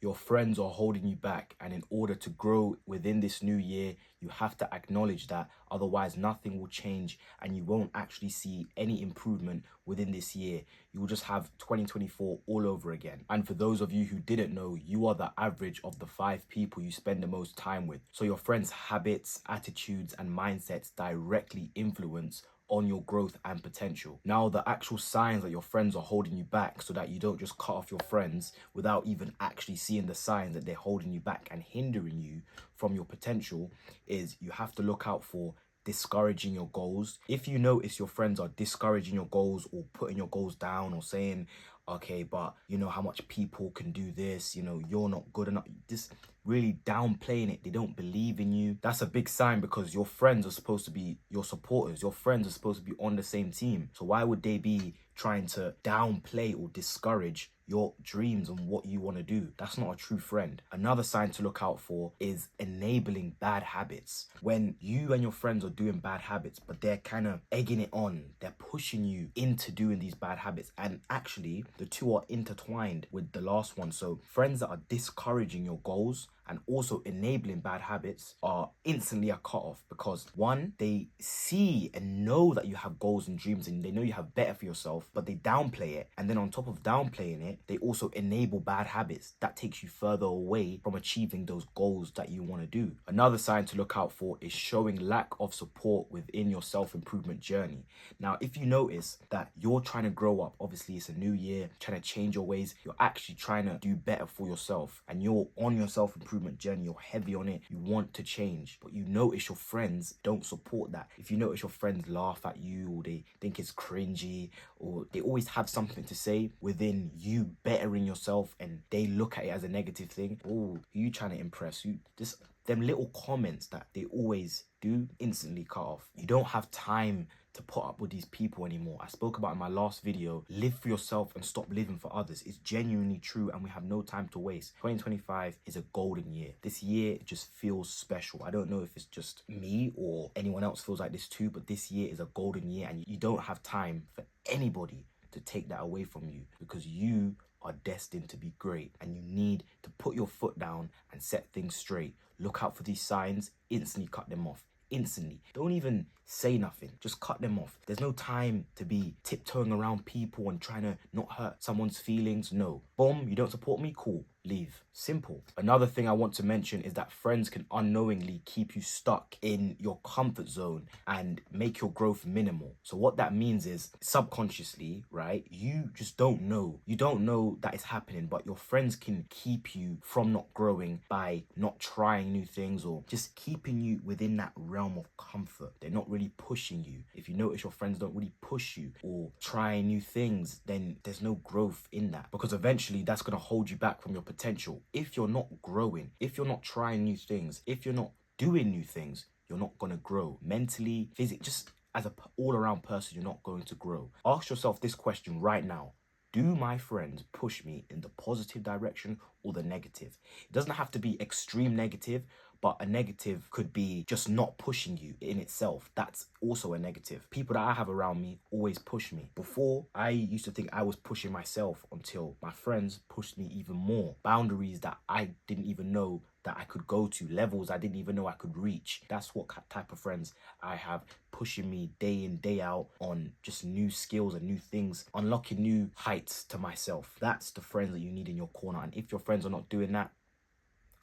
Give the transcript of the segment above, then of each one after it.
Your friends are holding you back, and in order to grow within this new year, you have to acknowledge that. Otherwise, nothing will change and you won't actually see any improvement within this year. You will just have 2024 all over again. And for those of you who didn't know, you are the average of the 5 people you spend the most time with. So your friends' habits, attitudes, and mindsets directly influence on your growth and potential. Now, the actual signs that your friends are holding you back, so that you don't just cut off your friends without even actually seeing the signs that they're holding you back and hindering you from your potential, is you have to look out for discouraging your goals. If you notice your friends are discouraging your goals or putting your goals down or saying, okay, but you know how much people can do this, you know, you're not good enough, just really downplaying it, they don't believe in you, that's a big sign, because your friends are supposed to be your supporters, your friends are supposed to be on the same team. So why would they be trying to downplay or discourage your dreams and what you want to do? That's not a true friend. Another sign to look out for is enabling bad habits. When you and your friends are doing bad habits, but they're kind of egging it on, they're pushing you into doing these bad habits, and actually the two are intertwined with the last one. So friends that are discouraging your goals and also enabling bad habits are instantly a cut-off, because one, they see and know that you have goals and dreams and they know you have better for yourself, but they downplay it. And then on top of downplaying it, they also enable bad habits that takes you further away from achieving those goals that you want to do. Another sign to look out for is showing lack of support within your self-improvement journey. Now, if you notice that you're trying to grow up, obviously it's a new year, trying to change your ways, you're actually trying to do better for yourself, and you're on your self-improvement journey, you're heavy on it, you want to change, but you notice your friends don't support that. If you notice your friends laugh at you, or they think it's cringy, or they always have something to say within you bettering yourself and they look at it as a negative thing, oh, who you trying to impress? You just, them little comments that they always do, instantly cut off. You don't have time to put up with these people anymore. I spoke about in my last video, live for yourself and stop living for others. It's genuinely true, and we have no time to waste. 2025 is a golden year. This year just feels special. I don't know if it's just me or anyone else feels like this too, but this year is a golden year, and you don't have time for anybody to take that away from you, because you are destined to be great, and you need to put your foot down and set things straight. Look out for these signs, instantly cut them off. Instantly. Don't even say nothing, just cut them off. There's no time to be tiptoeing around people and trying to not hurt someone's feelings. No. Boom, you don't support me? Cool, leave. Simple. Another thing I want to mention is that friends can unknowingly keep you stuck in your comfort zone and make your growth minimal. So what that means is, subconsciously, right, you just don't know. You don't know that it's happening, but your friends can keep you from not growing by not trying new things, or just keeping you within that realm of comfort. They're not really pushing you. If you notice your friends don't really push you or try new things, then there's no growth in that, because eventually that's going to hold you back from your potential. If you're not growing, if you're not trying new things, if you're not doing new things, you're not going to grow mentally, physically, just as a all-around person, you're not going to grow. Ask yourself this question right now. Do my friends push me in the positive direction or the negative? It doesn't have to be extreme negative, but a negative could be just not pushing you in itself. That's also a negative. People that I have around me always push me. Before, I used to think I was pushing myself, until my friends pushed me even more. Boundaries that I didn't even know that I could go to, levels I didn't even know I could reach. That's what type of friends I have, pushing me day in, day out on just new skills and new things, unlocking new heights to myself. That's the friends that you need in your corner. And if your friends are not doing that,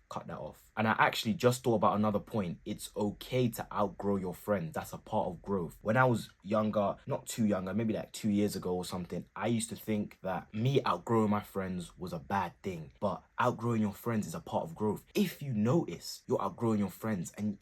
cut that off. And I actually just thought about another point. It's okay to outgrow your friends. That's a part of growth. When I was younger, not too younger, maybe like 2 years ago or something, I used to think that me outgrowing my friends was a bad thing. But outgrowing your friends is a part of growth. If you notice you're outgrowing your friends and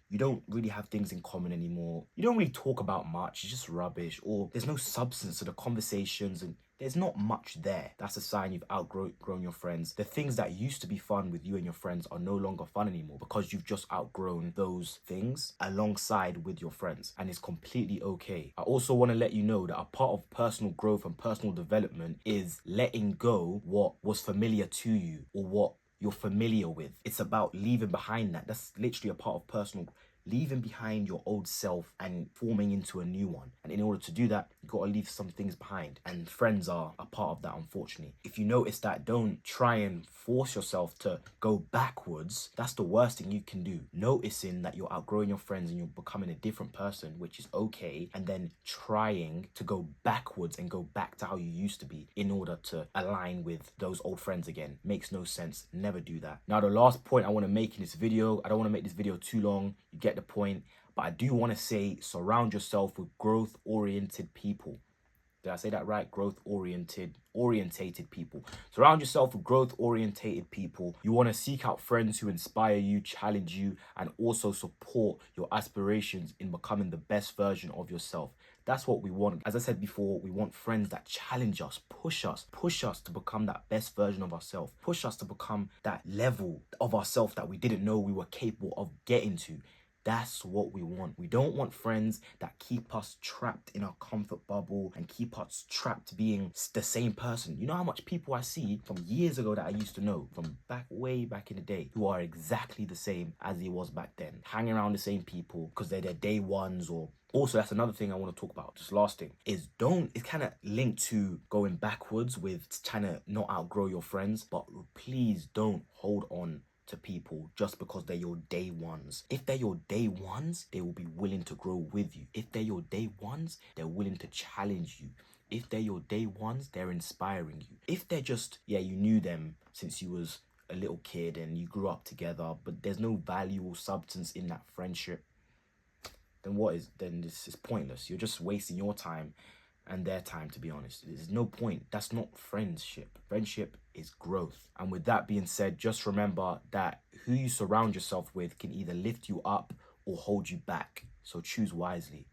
you don't really have things in common anymore, you don't really talk about much, it's just rubbish, or there's no substance to the conversations and there's not much there, that's a sign you've outgrown your friends. The things that used to be fun with you and your friends are no longer fun anymore, because you've just outgrown those things alongside with your friends, and it's completely okay. I also want to let you know that a part of personal growth and personal development is letting go what was familiar to you or what you're familiar with. It's about leaving behind that. That's literally a part of personal. leaving behind your old self and forming into a new one. And in order to do that, you got to leave some things behind. And friends are a part of that, unfortunately. If you notice that, don't try and force yourself to go backwards. That's the worst thing you can do. Noticing that you're outgrowing your friends and you're becoming a different person, which is okay, and then trying to go backwards and go back to how you used to be in order to align with those old friends again. Makes no sense. Never do that. Now, the last point I want to make in this video, I don't want to make this video too long. You get the point. But I do want to say, surround yourself with growth-oriented people. Did I say that right? Orientated people. Surround yourself with growth-orientated people. You want to seek out friends who inspire you, challenge you, and also support your aspirations in becoming the best version of yourself. That's what we want. As I said before, we want friends that challenge us, push us to become that best version of ourselves, push us to become that level of ourselves that we didn't know we were capable of getting to. That's what we want. We don't want friends that keep us trapped in our comfort bubble and keep us trapped being the same person. You know how much people I see from years ago that I used to know, from way back in the day, who are exactly the same as he was back then. Hanging around the same people because they're their day ones. Or also, that's another thing I want to talk about. Just last thing is, it's kind of linked to going backwards with trying to not outgrow your friends, but please don't hold on to people just because they're your day ones. If they're your day ones, they will be willing to grow with you. If they're your day ones, they're willing to challenge you. If they're your day ones, they're inspiring you. If they're just, yeah, you knew them since you was a little kid and you grew up together, but there's no value or substance in that friendship, then this is pointless. You're just wasting your time and their time, to be honest. There's no point. That's not friendship. Friendship is growth. And with that being said, just remember that who you surround yourself with can either lift you up or hold you back. So choose wisely.